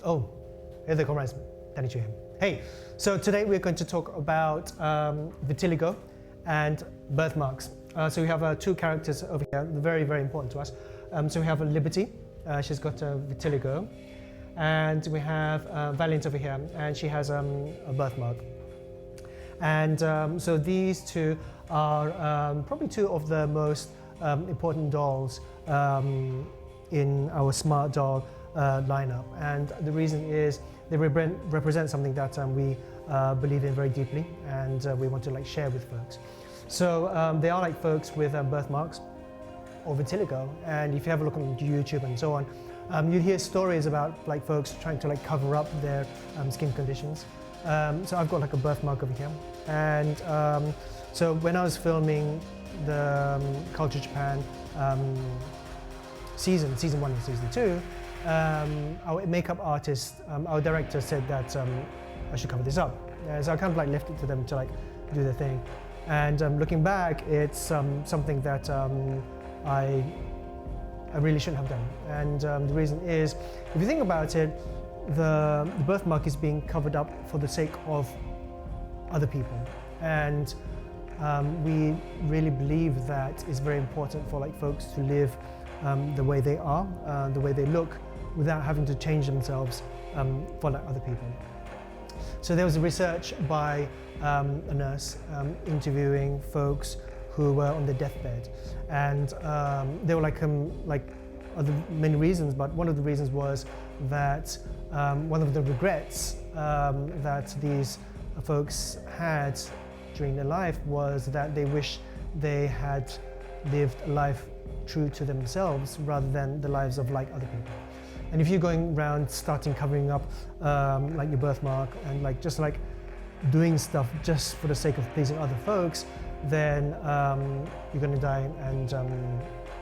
Oh, here they come, Danny Chuhim. Hey, so today we're going to talk about vitiligo and birthmarks. So we have two characters over here, very, very important to us. So we have Liberty, she's got vitiligo, and we have Valiant over here, and she has a birthmark. And so these two are probably two of the most important dolls in our smart doll lineup, and the reason is they represent something that we believe in very deeply, and we want to like share with folks. So they are like folks with birthmarks or vitiligo, and if you have a look on YouTube and so on, you hear stories about like folks trying to like cover up their skin conditions. So I've got like a birthmark over here, and so when I was filming the Culture Japan season 1 and season 2, our makeup artist, our director said that I should cover this up. So I kind of like left it to them to like do their thing. And looking back, it's something that I really shouldn't have done. And the reason is, if you think about it, the birthmark is being covered up for the sake of other people. And we really believe that it's very important for like folks to live the way they are, the way they look, without having to change themselves for like other people. So there was a research by a nurse interviewing folks who were on their deathbed, and there were like many reasons, but one of the reasons was that one of the regrets that these folks had during their life was that they wish they had lived a life true to themselves rather than the lives of like other people. And if you're going around starting covering up like your birthmark and like just like doing stuff just for the sake of pleasing other folks, then you're going to die and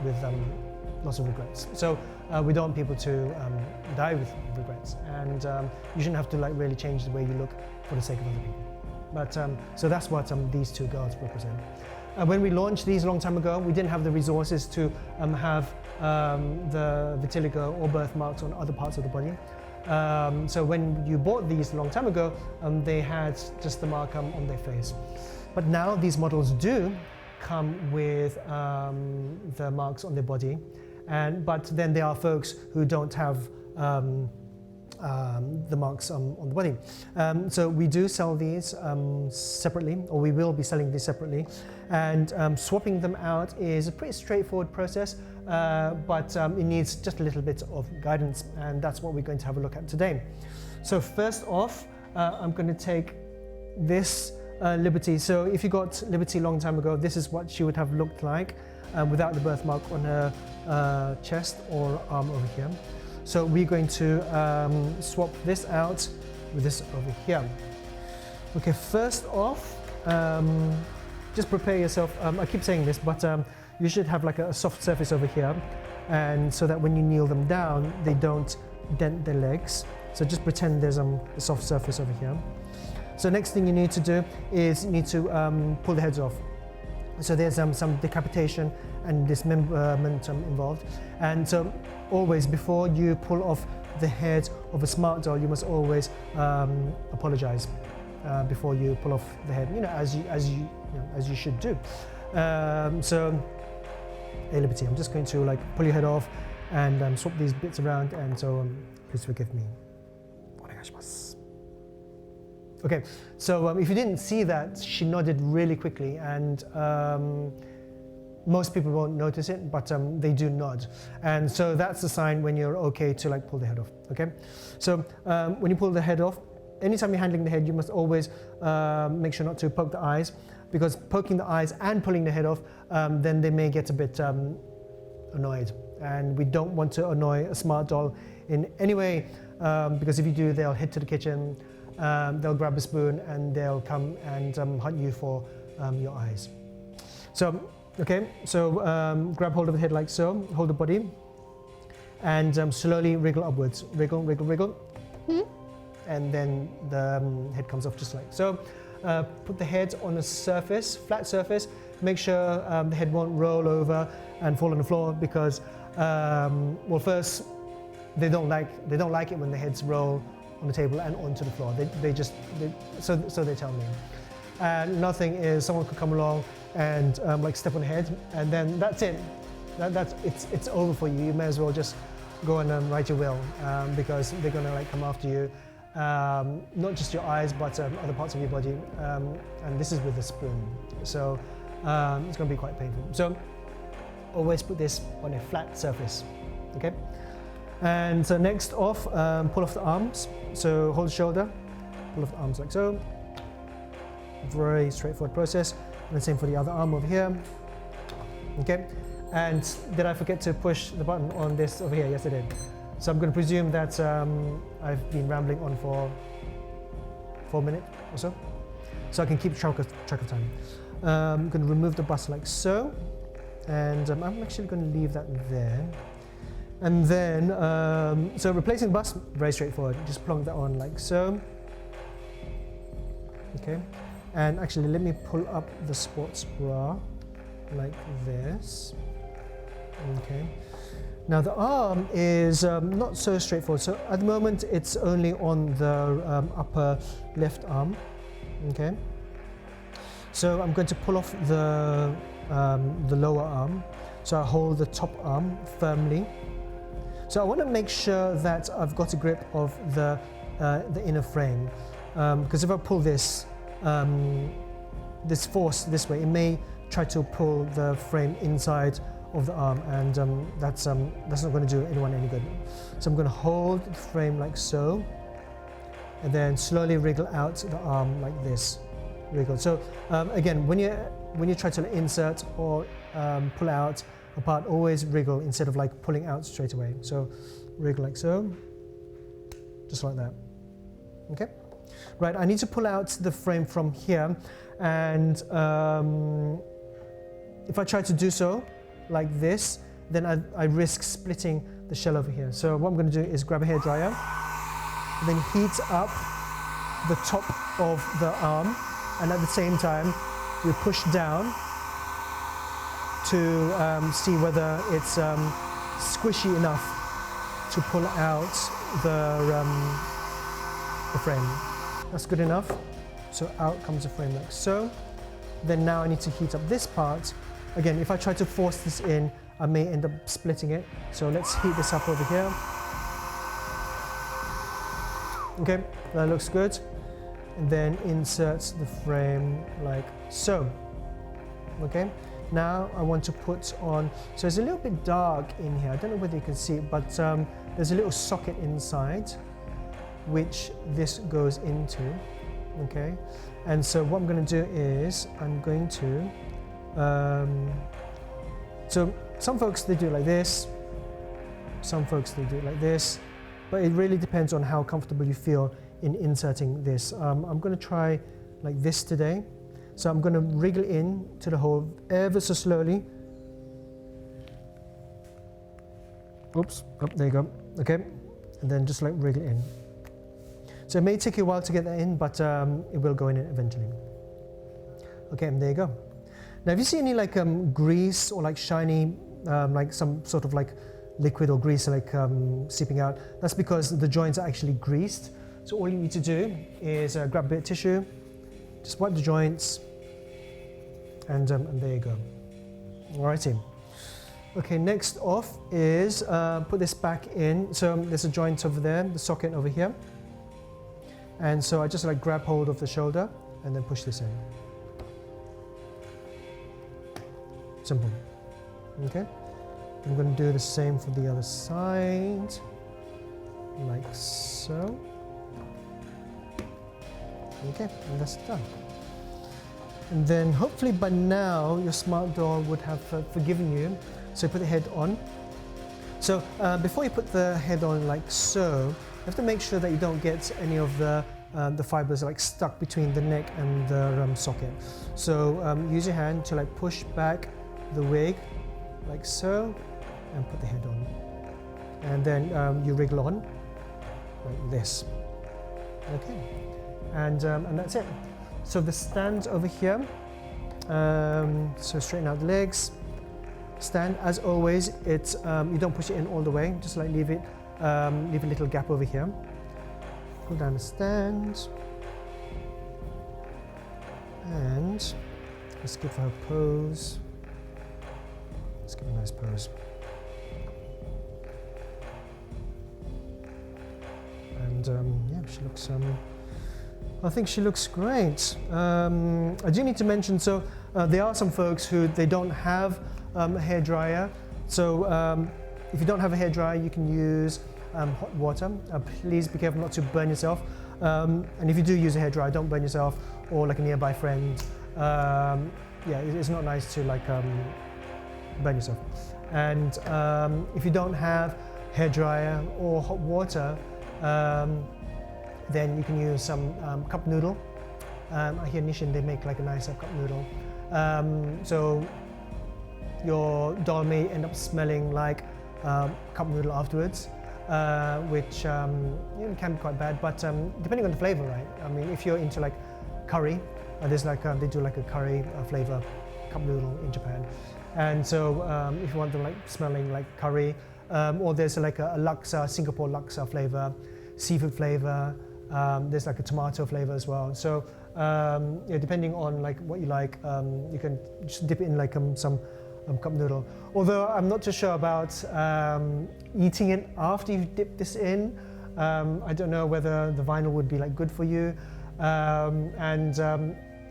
with lots of regrets. So we don't want people to die with regrets, and you shouldn't have to like really change the way you look for the sake of other people. But so that's what these two girls represent. When we launched these a long time ago, we didn't have the resources to have the vitiligo or birthmarks on other parts of the body. So when you bought these a long time ago, they had just the mark on their face. But now these models do come with the marks on their body, but then there are folks who don't have the marks on the body. So we do sell these separately, or we will be selling these separately, and swapping them out is a pretty straightforward process, but it needs just a little bit of guidance, and that's what we're going to have a look at today. So first off, I'm going to take this Liberty. So if you got Liberty a long time ago, this is what she would have looked like without the birthmark on her chest or arm over here. So we're going to swap this out with this over here. Okay, first off, just prepare yourself. I keep saying this, but you should have like a soft surface over here, and so that when you kneel them down, they don't dent their legs. So just pretend there's a soft surface over here. So next thing you need to do is you need to pull the heads off. So there's some decapitation and dismemberment involved. And so always before you pull off the head of a smart doll, you must always apologize before you pull off the head, as you should do. So, hey Liberty, I'm just going to like pull your head off and swap these bits around, and so please forgive me. Okay, so if you didn't see that, she nodded really quickly, and most people won't notice it, but they do nod. And so that's a sign when you're okay to like pull the head off, okay? So when you pull the head off, anytime you're handling the head, you must always make sure not to poke the eyes, because poking the eyes and pulling the head off, then they may get a bit annoyed. And we don't want to annoy a smart doll in any way, because if you do, they'll head to the kitchen, they'll grab a spoon, and they'll come and hunt you for your eyes. So, okay, so grab hold of the head like so, hold the body, and slowly wriggle upwards. Wriggle, wriggle, wriggle. And then the head comes off just like so. Put the head on a surface, flat surface. Make sure the head won't roll over and fall on the floor, because Well, first, they don't like it when the heads roll on the table and onto the floor. So they tell me. And another thing is someone could come along and like step on the head, and then that's it. It's over for you. You may as well just go and write your will, because they're gonna like come after you, not just your eyes but other parts of your body. And this is with a spoon, so it's gonna be quite painful. So always put this on a flat surface, okay? And so next off, pull off the arms. So hold the shoulder, pull off the arms like so. Very straightforward process. And the same for the other arm over here. Okay. And did I forget to push the button on this over here? Yes, I did. So I'm going to presume that I've been rambling on for 4 minutes or so. So I can keep track of time. I'm going to remove the bus like so. And I'm actually going to leave that there. And then, so replacing the bus, very straightforward. Just plonk that on like so. Okay. And actually, let me pull up the sports bra like this. Okay. Now the arm is not so straightforward. So at the moment, it's only on the upper left arm. Okay. So I'm going to pull off the lower arm. So I hold the top arm firmly. So I want to make sure that I've got a grip of the inner frame, because if I pull this force this way, it may try to pull the frame inside of the arm, and that's not going to do anyone any good. So I'm going to hold the frame like so, and then slowly wriggle out the arm like this. Wriggle. So again, when you try to insert or pull out a part, always wriggle instead of like pulling out straight away. So wriggle like so, just like that. Okay. Right, I need to pull out the frame from here, and if I try to do so like this, then I risk splitting the shell over here. So what I'm going to do is grab a hairdryer, then heat up the top of the arm, and at the same time we push down to see whether it's squishy enough to pull out the frame. That's good enough. So out comes the frame like so. Then now I need to heat up this part. Again, if I try to force this in, I may end up splitting it. So let's heat this up over here. Okay, that looks good. And then insert the frame like so. Okay, now I want to put on, so it's a little bit dark in here. I don't know whether you can see it, but there's a little socket inside which this goes into, okay? And so what I'm going to do is I'm going to, so some folks, they do it like this, some folks, they do it like this, but it really depends on how comfortable you feel in inserting this. I'm going to try like this today. So I'm going to wriggle in to the hole ever so slowly. Oops, oh, there you go, okay? And then just like wriggle in. So it may take you a while to get that in, but it will go in eventually. Okay, and there you go. Now, if you see any like grease or like shiny, like some sort of like liquid or grease like seeping out, that's because the joints are actually greased. So all you need to do is grab a bit of tissue, just wipe the joints, and there you go. Alrighty. Okay, next off is put this back in. So there's a joint over there, the socket over here. And so I just like grab hold of the shoulder and then push this in. Simple. Okay. I'm going to do the same for the other side, like so. Okay, and that's done. And then hopefully by now your smart doll would have forgiven you. So put the head on. So before you put the head on like so, you have to make sure that you don't get any of the fibers like stuck between the neck and the socket. So use your hand to like push back the wig like so, and put the head on. And then you wriggle on like this. Okay, and that's it. So the stand over here. So straighten out the legs, stand, as always, it's you don't push it in all the way, just like leave a little gap over here. Pull down the stand, and let's give her a pose. Let's give her a nice pose. And yeah, she looks. I think she looks great. I do need to mention, so there are some folks who they don't have a hairdryer. So if you don't have a hairdryer, you can use hot water. Please be careful not to burn yourself. And if you do use a hairdryer, don't burn yourself or like a nearby friend. Yeah, it's not nice to like burn yourself. And if you don't have hairdryer or hot water, then you can use some cup noodle. I hear Nishin, they make like a nice cup noodle. So your doll may end up smelling like cup noodle afterwards, which can be quite bad, but depending on the flavor, right? I mean, if you're into like curry, there's like they do like a curry flavor cup noodle in Japan, and so if you want them like smelling like curry, or there's like a laksa, Singapore laksa flavor, seafood flavor. There's like a tomato flavor as well. So yeah, depending on like what you like, you can just dip it in like some cup noodle. Although I'm not too sure about eating it after you've dipped this in. I don't know whether the vinyl would be like good for you. And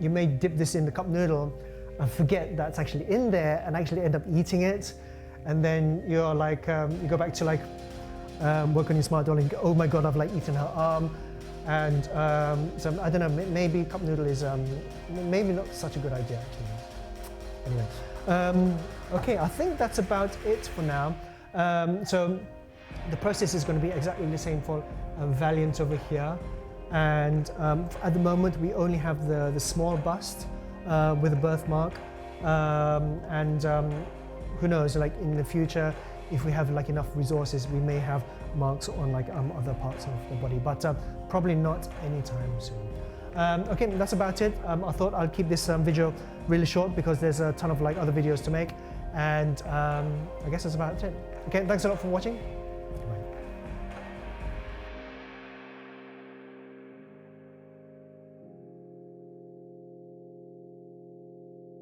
you may dip this in the cup noodle and forget that's actually in there and actually end up eating it. And then you're like, you go back to like work on your smart doll and go, oh my God, I've like eaten her arm. And so I don't know, maybe cup noodle is maybe not such a good idea actually. Anyway, okay, I think that's about it for now. So the process is going to be exactly the same for Valiant over here. And at the moment we only have the small bust with a birthmark. Who knows, like in the future, if we have like enough resources, we may have marks on like other parts of the body, but probably not anytime soon. Okay, that's about it. I thought I'll keep this video really short because there's a ton of like other videos to make, and I guess that's about it. Okay, thanks a lot for watching. Bye.